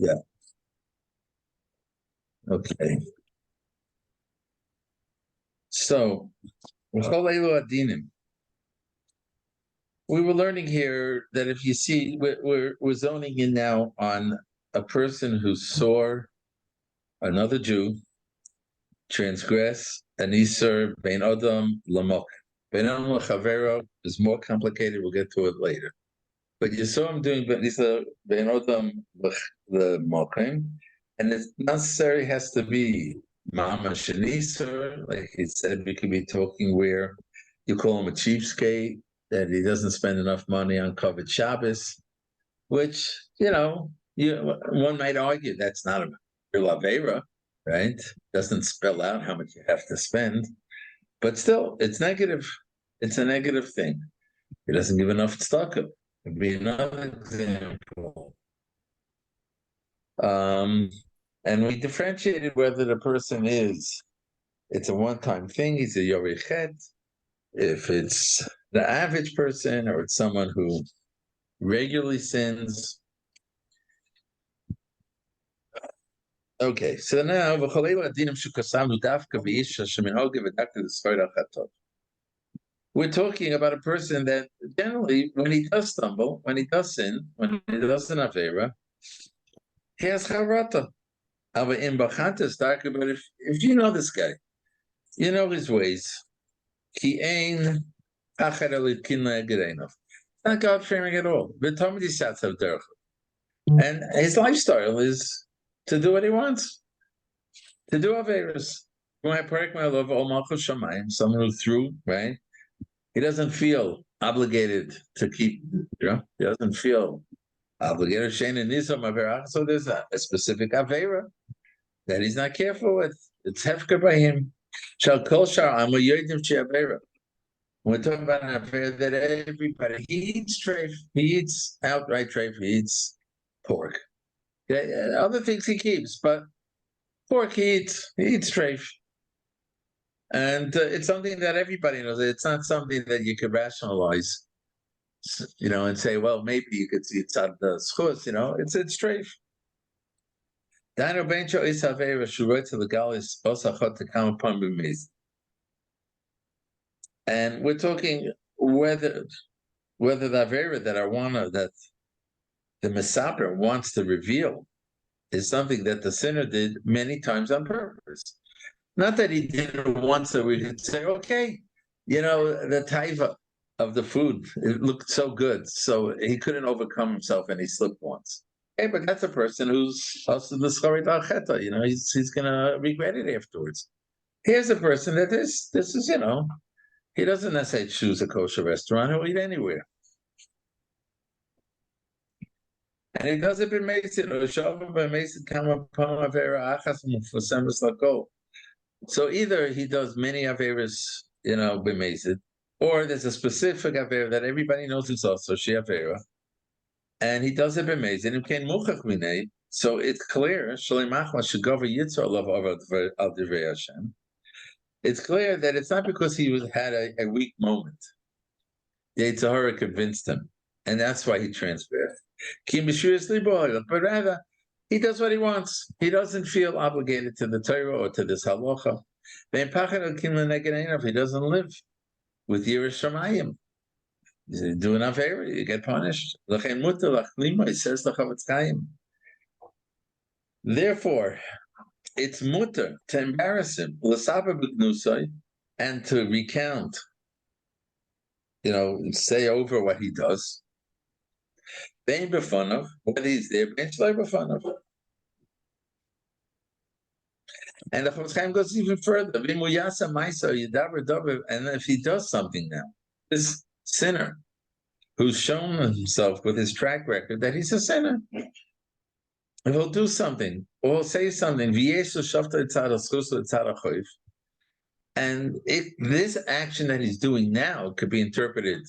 Yeah. Okay. So, we were learning here that if you see, we're zoning in now on a person who saw another Jew transgress an Isur Bein Adam Lamok. Bein Adam Lechavero is more complicated. We'll get to it later. But you saw him doing Isur Bein Adam Lemokim, and it necessarily has to be Mama Shanisur. Like he said, we could be talking where you call him a cheapskate, that he doesn't spend enough money on covered Shabbos, which, one might argue that's not a real Avera, right? Doesn't spell out how much you have to spend, but still, it's negative. It's a negative thing. He doesn't give enough tzedakah. Would be another example. And we differentiated whether the person it's a one-time thing, he's a yorichet, if it's the average person or it's someone who regularly sins. Okay, so now we're talking about a person that generally, when he does stumble, when he does sin, when he does an avera, he has charata. But if you know this guy, you know his ways. It's not God fearing at all. And his lifestyle is to do what he wants, to do averas. Someone who threw, right? He doesn't feel obligated to keep, he doesn't feel obligated. So there's a specific avera that he's not careful with. It's hefker by him. We're talking about an affair that everybody, he eats treif, he eats outright treif, he eats pork. Other things he keeps, but pork he eats treif. And it's something that everybody knows. It's not something that you could rationalize, and say, well, maybe you could see it's on the schus, it's treif. Dino Bencho is Avera, Shuroy to the Galis, Osachot to come upon Bimiz. And we're talking whether the Avera that the Mesaper wants to reveal is something that the sinner did many times on purpose. Not that he did it once, so we could say, okay, the taiva of the food, it looked so good, so he couldn't overcome himself and he slipped once. Hey, but that's a person who's also the Scharit al-Cheta, he's going to regret it afterwards. Here's a person that this is, he doesn't necessarily choose a kosher restaurant, he'll eat anywhere. And he does it b'meisid, or shavah b'meisid kama pam avera achas mufasemus lako. So either he does many averas, b'meisid, or there's a specific avera that everybody knows is also she avera, and he does it b'meisid. And came muchach minei, so it's clear shalimachma shegova yitzar love al divrei Hashem. It's clear that it's not because he had a weak moment. The Yitzhahara convinced him, and that's why he transgressed. But rather, he does what he wants. He doesn't feel obligated to the Torah or to this halacha. He doesn't live with Yiras Shamayim. You do an favor, you get punished. He says the Chavetz Chaim. Therefore, it's mutter to embarrass him, and to recount, say over what he does. Bein b'fanav, whether he's there, bein shloi b'fanav. And the Chavetz Chaim goes even further. And if he does something now, this sinner who's shown himself with his track record that he's a sinner, if he'll do something or he'll say something, and if this action that he's doing now could be interpreted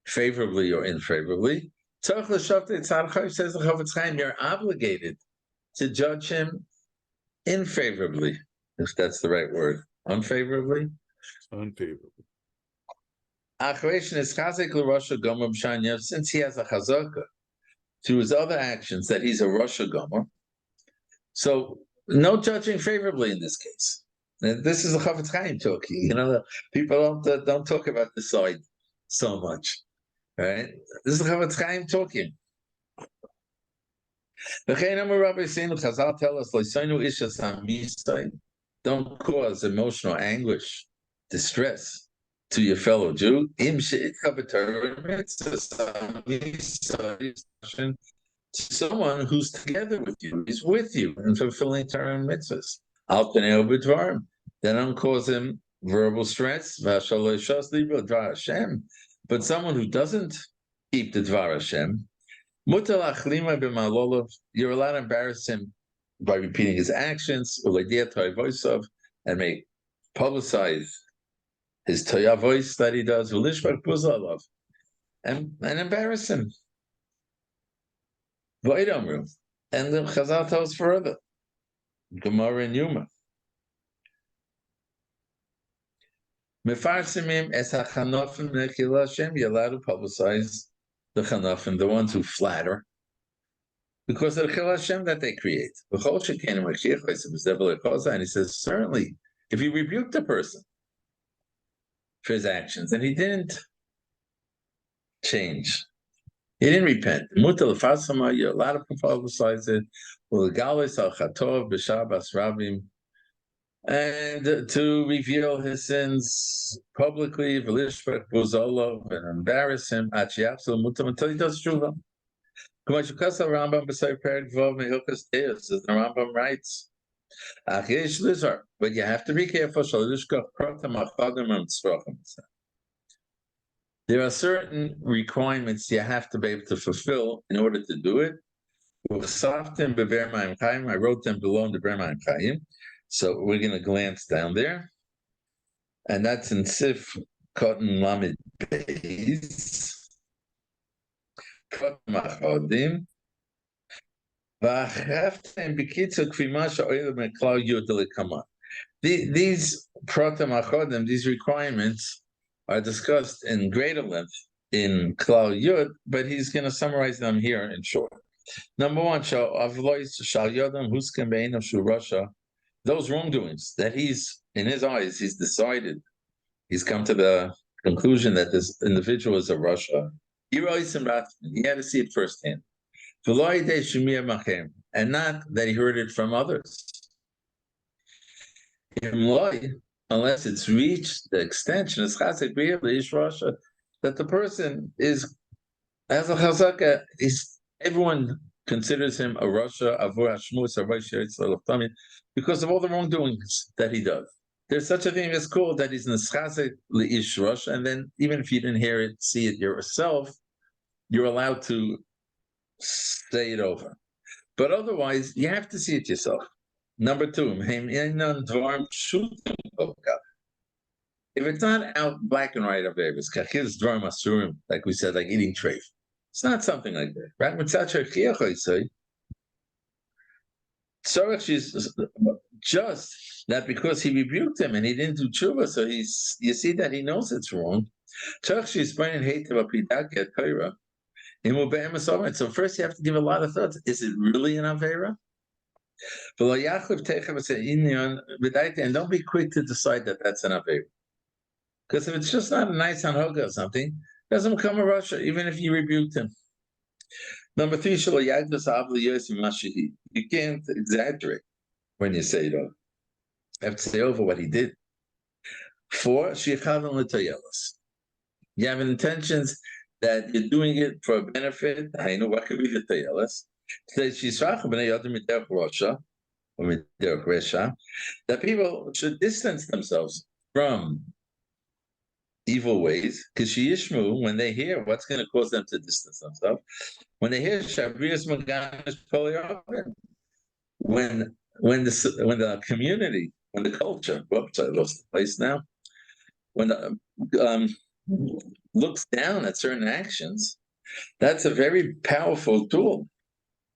favorably or unfavorably, says the Chavetz Chaim, you're obligated to judge him unfavorably, if that's the right word. Unfavorably? Unfavorably. Since he has a chazaka through his other actions that he's a Rosh Gomer, So no judging favorably in this case. And this is a Chafetz Chaim talking. People don't talk about the side so much, right? This is a Chafetz Chaim talking. Chazal tell us, don't cause emotional anguish, distress to your fellow Jew. To someone who's together with you, he's with you in fulfilling Torah and mitzvahs. They don't cause him verbal stress. But someone who doesn't keep the Dvar Hashem, you're allowed to embarrass him by repeating his actions, and make publicize his Toya voice that he does, and embarrass him. And the Chazal tells further, Gemara and Yuma. Mefarsimim es hachanofim nechila Hashem, you're allowed to publicize the chanofim, the ones who flatter, because of the chil Hashem that they create. And he says, certainly, if you rebuke the person for his actions, and he didn't change, he didn't repent, you're allowed to publicize it, and to reveal his sins publicly, and embarrass him until he does tshuva. The Rambam writes, but you have to be careful. There are certain requirements you have to be able to fulfill in order to do it. I wrote them below in the Ber Mayim Chaim. So we're going to glance down there. And that's in Sif Cotton Lamed Beis. These Pratam Achodim, these requirements, are discussed in greater length in Klal Yud, but he's going to summarize them here in short. Number one, those wrongdoings that he's, in his eyes, he's decided, he's come to the conclusion that this individual is a Rasha. He had to see it firsthand. And not that he heard it from others. Unless it's reached the extension, that the person is, as a chazaka, everyone considers him a Rasha, because of all the wrongdoings that he does. There's such a thing as called that he's neschasek leish Rasha, and then even if you didn't hear it, see it yourself, you're allowed to say it over. But otherwise, you have to see it yourself. Number two, if it's not out black and white of Avis, like we said, like eating treif, it's not something like that. Right? She's just that because he rebuked him and he didn't do tshuva, so you see that he knows it's wrong. So first you have to give a lot of thoughts. Is it really an Avera? And don't be quick to decide that that's an Avera. Because if it's just not a nice anhoga or something, it doesn't become a Rasha, even if you rebuked him. Number three, you can't exaggerate when you say it over. You have to say over what he did. Four, you have intentions that you're doing it for a benefit. I know what could be the tayelas. That people should distance themselves from evil ways, because Yishmu, when they hear what's going to cause them to distance themselves, when they hear Shabrias Magash Polyoven, when the community, when the culture, whoops, I lost the place now, when the, looks down at certain actions, that's a very powerful tool.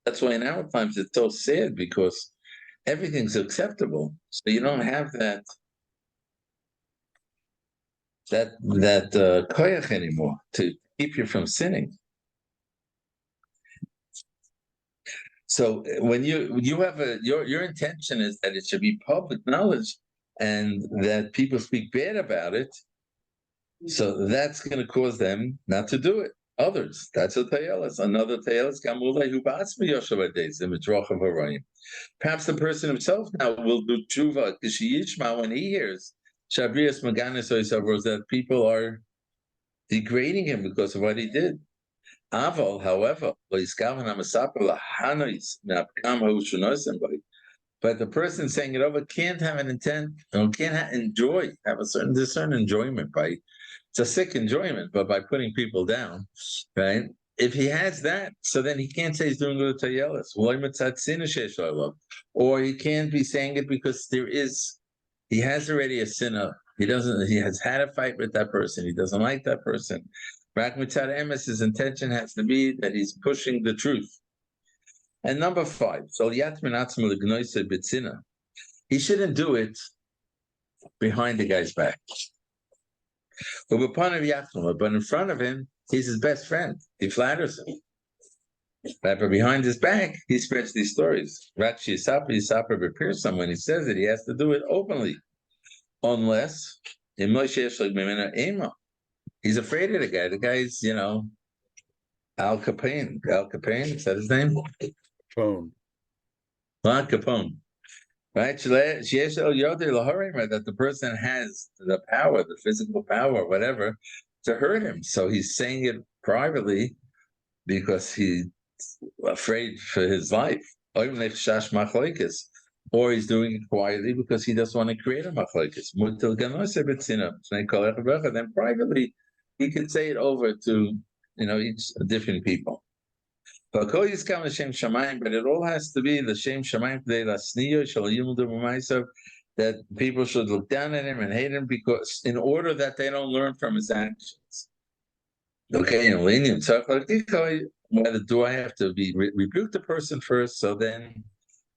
That's why in our times it's so sad, because everything's acceptable, so you don't have that koyach anymore to keep you from sinning. So when you have your intention is that it should be public knowledge and that people speak bad about it, so that's going to cause them not to do it. Others, that's a tayelis. Another tayelis, gamulei hu ba'atzmi yoshev adez, the midrach of harayim. Perhaps the person himself now will do tshuva k'shiyishma when he hears shabrias maganis oisavros that people are degrading him because of what he did. Aval, however, but the person saying it over can't have an intent, or can't enjoy, have a certain enjoyment by, it's a sick enjoyment, but by putting people down, right? If he has that, so then he can't say he's doing good tayelis, or he can't be saying it because he has already a sinner. He has had a fight with that person. He doesn't like that person. Rak mitzad emes, his intention has to be that he's pushing the truth. And number 5, so he shouldn't do it behind the guy's back. But in front of him, he's his best friend. He flatters him. But behind his back, he spreads these stories. Rashi Yisaper appears someone, he says it, he has to do it openly. Unless he's afraid of the guy. The guy's, Al Capone. Al Capone, is that his name? Phone. Al Capone. Right? That the person has the power, the physical power, whatever, to hurt him. So he's saying it privately because he's afraid for his life. Or he's doing it quietly because he doesn't want to create a machlokes. Then privately, he can say it over to each different people. But it all has to be the shem shamayim that people should look down at him and hate him because in order that they don't learn from his actions. Okay, whether do I have to rebuke the person first? So then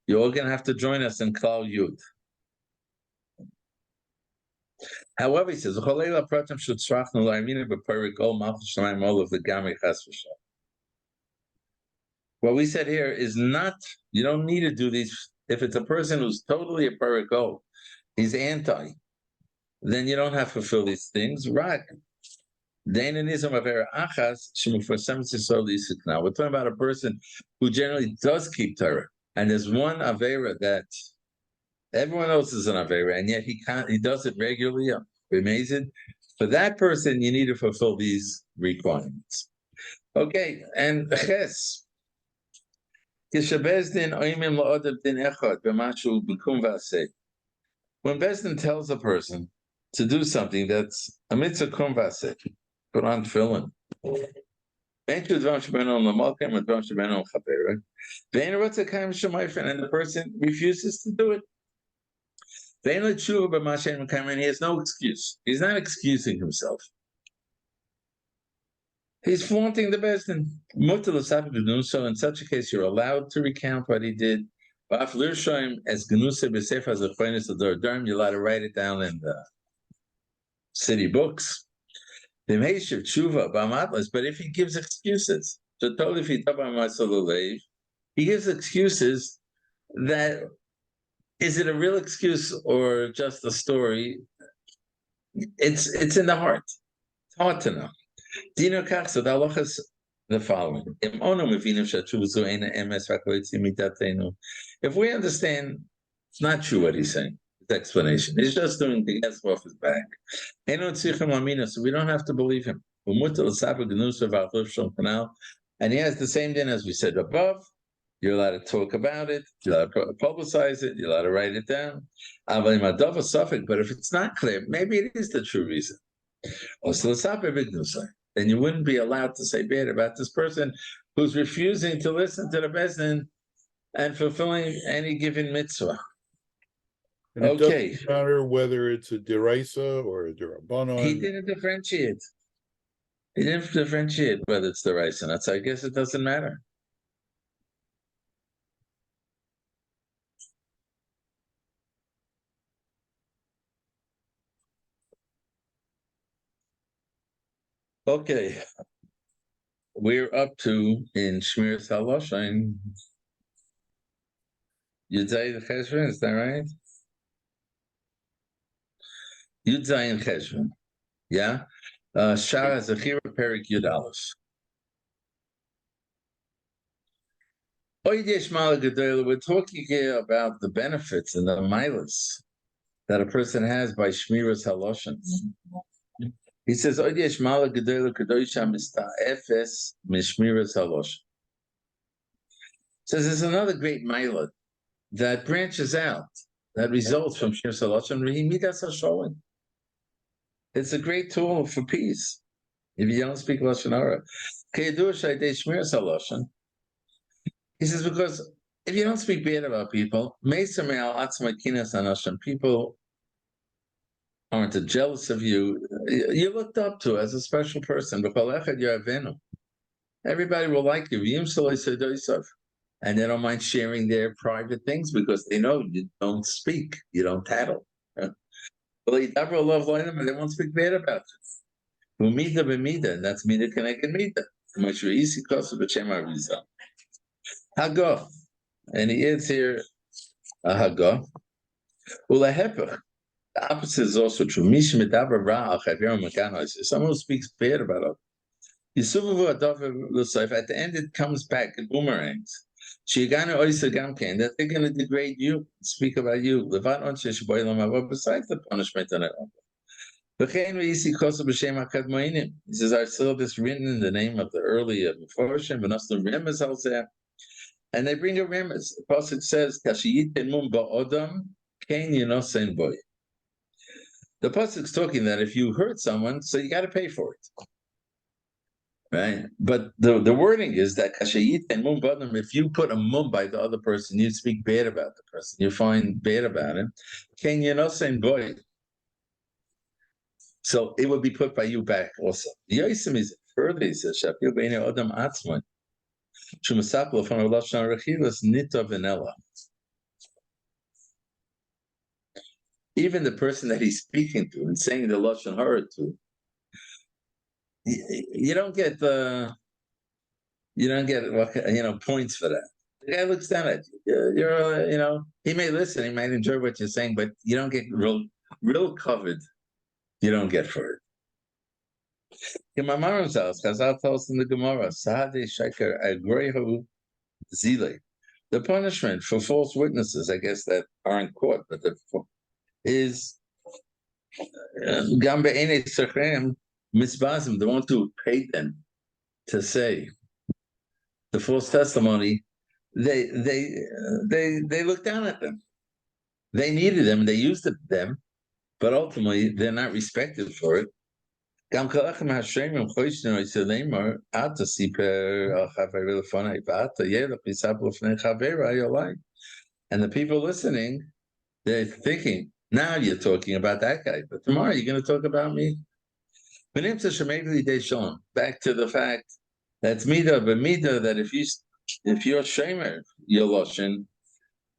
you're all going to have to join us in Klal Yud. However, he says, all of the Gamri Chas v'Shalom. What we said here is not, you don't need to do these. If it's a person who's totally a perikol, he's anti, then you don't have to fulfill these things. Right. Now, we're talking about a person who generally does keep Torah. And there's one Avera that everyone else is an Avera, and yet he does it regularly. Amazing. For that person, you need to fulfill these requirements. Okay, and Ches. When Bezdin tells a person to do something that's a mitzvah kum v'aseh, put on tefillin, and the person refuses to do it. And he has no excuse. He's not excusing himself. He's flaunting the Bezdin. So in such a case, you're allowed to recount what he did. As you're allowed to write it down in the city books. But if he gives excuses, he gives excuses that, is it a real excuse or just a story? It's in the heart. It's hard to know. Dino Kach, so the halacha is the following. If we understand it's not true what he's saying, his explanation, he's just doing the yes off his back. So we don't have to believe him. And he has the same din as we said above. You're allowed to talk about it, you're allowed to publicize it, you're allowed to write it down. But if it's not clear, maybe it is the true reason. Then you wouldn't be allowed to say bad about this person who's refusing to listen to the Bezdin and fulfilling any given mitzvah. And it doesn't matter whether it's a deraisa or a derabanan. He didn't differentiate. He didn't differentiate whether it's deraisa or not. So I guess it doesn't matter. Okay. We're up to in Shmiras haLashon Yud Zayin Cheshvan, is that right? Yud Zayin Cheshvan. Yeah? Shara Zechira Perik Yud Aleph. We're talking here about the benefits and the milas that a person has by Shmiras haLashon. He says, Efes Mishmiras haLashon. Says there's another great milah that branches out, that results from Shmiras haLashon. It's a great tool for peace. If you don't speak Lashon Hara. He says, because if you don't speak bad about people, people aren't jealous of you. You're looked up to as a special person. Everybody will like you. And they don't mind sharing their private things because they know you don't speak, you don't tattle. They won't speak bad about you. And that's Mida connected Mida. Hagah. And he adds here a Hagah. The opposite is also true. Someone who speaks bad about others. At the end, it comes back, it boomerangs. That they're going to degrade you, speak about you. Besides the punishment on it. He says, our syllabus written in the name of the earlier Meforshim, and they bring a remez. The pasuk says, the pasuk's talking that if you hurt someone, so you got to pay for it. Right? But the wording is that if you put a mum by the other person, you speak bad about the person, you find bad about him, so it will be put by you back also. The Yosim is further, he says, even the person that he's speaking to and saying the Lashon Hara to, you don't get points for that. The guy looks down at you. You're he may listen, he might enjoy what you're saying, but you don't get real covered. You don't get for it. In my mom's house, Chazal tells in the Gemara, Sahade Sheker Agrehu Zile. The punishment for false witnesses, I guess, that aren't caught, but is Gambe Ene Sechem Mitzbazim, the one who paid them to say the false testimony. They look down at them. They needed them, they used them, but ultimately they're not respected for it. And the people listening, they're thinking, now you're talking about that guy, but tomorrow you're going to talk about me. Back to the fact that's Mida, but Mida, that if you're Shemer, you're Lashon,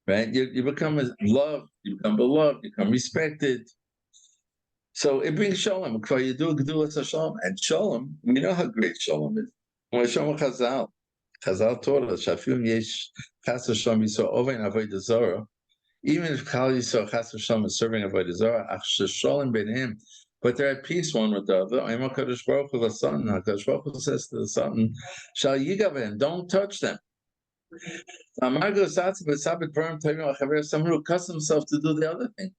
right? You become loved, you become beloved, you become respected. So it brings Shalom. You do Shalom. And Shalom, we know how great Shalom is. When Shalom Chazal taught us, Shafim Yesh Chas Hashem Yisrael Ovein Avodah Zarah, even if Kal Yisrael Chas Hashem is serving Avodah Zarah, Ach Shalom B'nehim, but they're at peace one with the other. Ayma Kadosh Baruch Hu L'Satan, HaKadosh Baruch Hu says to the Satan, Shal Yigaven, don't touch them. Someone who accustoms himself to do the other thing.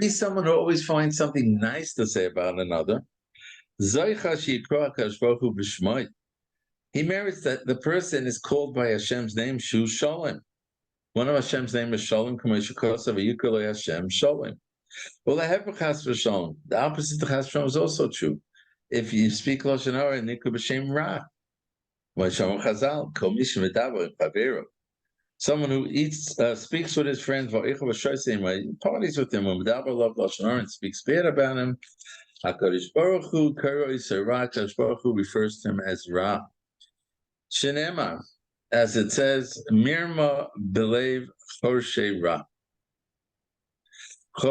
Be someone who always finds something nice to say about another. He merits that the person is called by Hashem's name, Shu Shalom. One of Hashem's name is Shalom, Hashem Shalom. Well, the opposite of Chas V'Shalom is also true. If you speak Lashon Hara, Niku B'Shem Ra. Someone who speaks with his friends, parties with him, and speaks bad about him. HaKadosh Baruch Hu, HaKadosh Baruch Hu refers to him as Ra. Shenema, as it says, Mirma Belev Chorshe Ra. He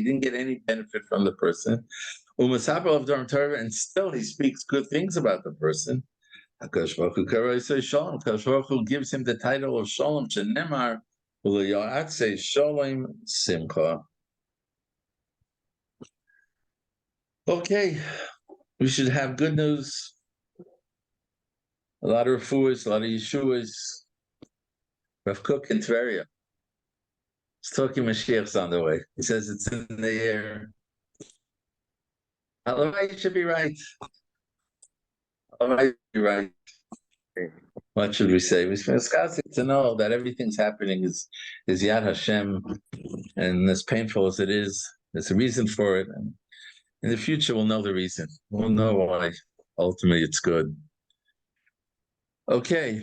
didn't get any benefit from the person. Umasapa of Dharm Torah, and still he speaks good things about the person. HaKadosh Baruch Hu Karoi says Shalom. HaKadosh Baruch Hu gives him the title of Shalom. Shenemar U'Ya'atse Shalom Simcha. Okay, we should have good news. A lot of refuahs, a lot of Yeshuas. Rav Kook in Tveria. He's talking Mashiach's on the way. He says it's in the air. Halavai should be right. Halavai should be right. What should we say? We're discussing to know that everything's happening is Yad Hashem, and as painful as it is, there's a reason for it. And in the future, we'll know the reason. We'll know why. Ultimately, it's good. Okay.